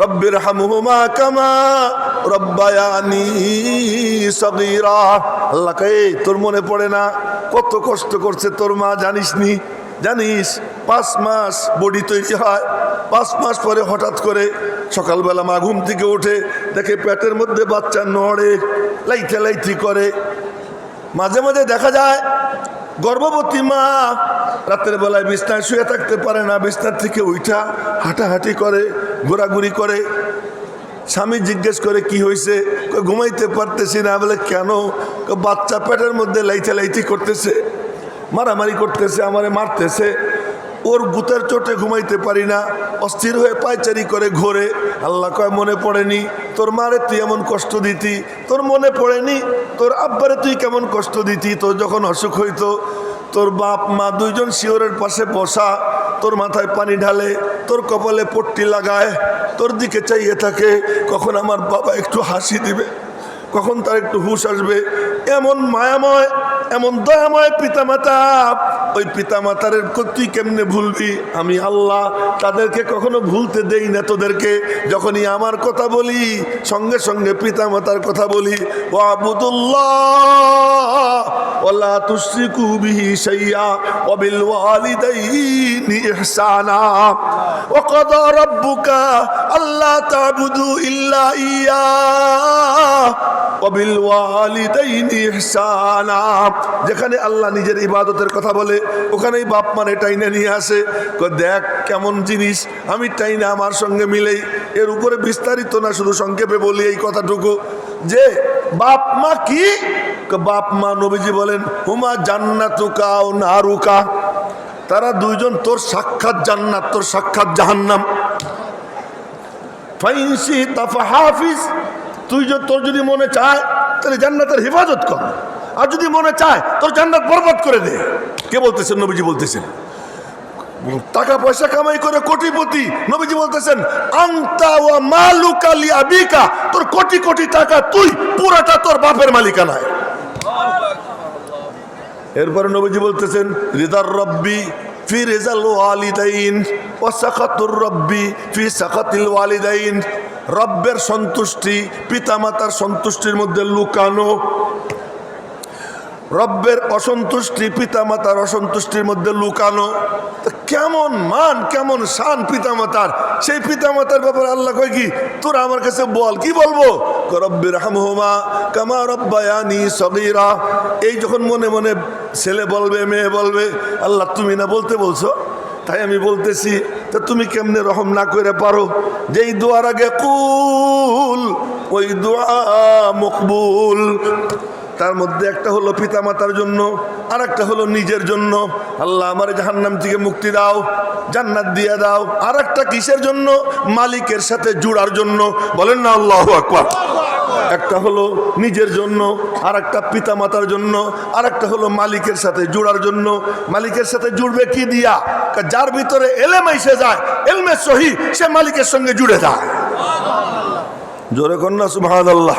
রব্বিরহামহুমা কামা রব্বায়ানি সগীরা। আল্লাহ কয় তোর মনে পড়ে না কত কষ্ট করছে তোর মা? জানিস 5 মাস বডি তৈরি হয়, 5 মাস পরে হঠাৎ করে সকালবেলা মা ঘুম থেকে উঠে দেখে পেটের মধ্যে বাচ্চা নড়ে, লাইথি করে। মাঝে মাঝে দেখা যায় গর্ভবতী মা রাতের বেলায় বিছনায় শুয়ে থাকতে পারে না, বিছনার থেকে উঠা হাঁটাহাঁটি করে, ঘোরাঘুরি করে। স্বামী জিজ্ঞেস করে কি হয়েছে? ঘুমাইতে পারতেছি না। বলে কেন? বাচ্চা পেটের মধ্যে লাইথি করতেছে, মারামারি করতেছে, আমারে মারতেছে, ওর গুতের চোটে ঘুমাইতে পারি না, অস্থির হয়ে পায়চারি করে ঘোরে। আল্লাহ কয় মনে পড়েনি তোর মারে তুই এমন কষ্ট দিতি? তোর মনে পড়েনি তোর আব্বারে তুই কেমন কষ্ট দিতি? তোর যখন অসুখ হইতো তোর বাপ মা দুইজন শিওরের পাশে বসা, তোর মাথায় পানি ঢালে, তোর কপালে পট্টি লাগায়, তোর দিকে চাইয়ে থাকে কখন আমার বাবা একটু হাসি দিবে, কখন তার একটু হুঁশ আসবে। এমন মায়াময় এমন দয়াময় পিতামাতা, ওই পিতামাতার তুই কেমনে ভুলবি? আমি আল্লাহ তাদেরকে কখনো ভুলতে দেই না তোদেরকে। যখনই আমার কথা বলি সঙ্গে সঙ্গে পিতামাতার কথা বলি। ওয়াবুদুল্লাহ ওয়ালা তুশরিকু বিহি শাইআ ওয়া বিল ওয়ালিদাইনি ইহসানা ওয়া ক্বাদা রাব্বুকা আল্লা তা'বুদু ইল্লা ইয়্যাহু ওয়া বিল ওয়ালিদাইনি ইহসানা। যেখানে আল্লাহ নিজের ইবাদতের কথা বলে ওখানেই বাপ মানে টাইনে নিয়ে আসে। দেখ কেমন জিনিস, আমি টাইনে আমার সঙ্গে মিলেই। এর উপরে বিস্তারিত না, শুধু সংক্ষেপে বলি এই কথাটুকু যে বাপ মা কি? বাপ মা নবীজি বলেন হুমা জান্নাতুকা ও নারুকা, তারা দুইজন তোর সাক্ষাৎ জান্নাত, তোর সাক্ষাৎ জাহান্নাম। ফাইনসি তাফা হাফিজ, তোর যদি মনে চায় তাহলে জান্নাতের হেফাজত কর, আর যদি মনে চায় তোর জান্নাত বরবাদ করে দে। কে বলতেছেন? নবীজি বলতেছেন। টাকা পয়সা কামাই করে কোটিপতি, নবীজি বলতেছেন আনতা ওয়া মালুকা লি আবিকা, তোর কোটি কোটি টাকা তুই পুরাটা তোর বাপের মালিকানায়। এরপরে নবীজি বলতেছেন রিদার রব্বি ফি রিজাল ওয়ালিদাইন ওয়া সাখাতুর রব্বি ফি সাখাতিল ওয়ালিদাইন। রব্বের সন্তুষ্টি পিতামাতার সন্তুষ্টির মধ্যে লুকানো, রব্বের অসন্তুষ্টি পিতামাতার অসন্তুষ্টির মধ্যে লুকানো। কেমন মান কেমন শান পিতামাতার! সেই পিতামাতার ব্যাপারে আল্লাহ কয় কি তোরা আমার কাছে বল, কি বলবো? রব্বিরহামহুমা কামা রব্বায়ানি সগীরা। এই যখন মনে মনে ছেলে বলবে, মেয়ে বলবে, আল্লাহ তুমি না বলতে বলছো, তাই আমি বলতেছি। তা তুমি কেমনে রহম না করে পারো? যেই দোয়ার আগে কুল ওই দোয়া মকবুল। তার মধ্যে একটা হলো পিতামাতার জন্য, আর একটা হলো নিজের জন্য। আল্লাহ আমার জাহান্নাম থেকে মুক্তি দাও, জান্নাত দিয়ে দাও। আর একটা কিসের জন্য? মালিকের সাথে জুড়ার জন্য। বলেন না আল্লাহু আকবার। একটা হলো নিজের জন্য, আর একটা পিতামাতার জন্য, আর একটা হলো মালিকের সাথে জুড়ার জন্য। মালিকের সাথে জুড়বে কি দিয়া? যার ভিতরে এলেম এসে যায়, এলমে সহি, সে মালিকের সঙ্গে জুড়ে যায়। জোরে কন্যা সুবহানাল্লাহ।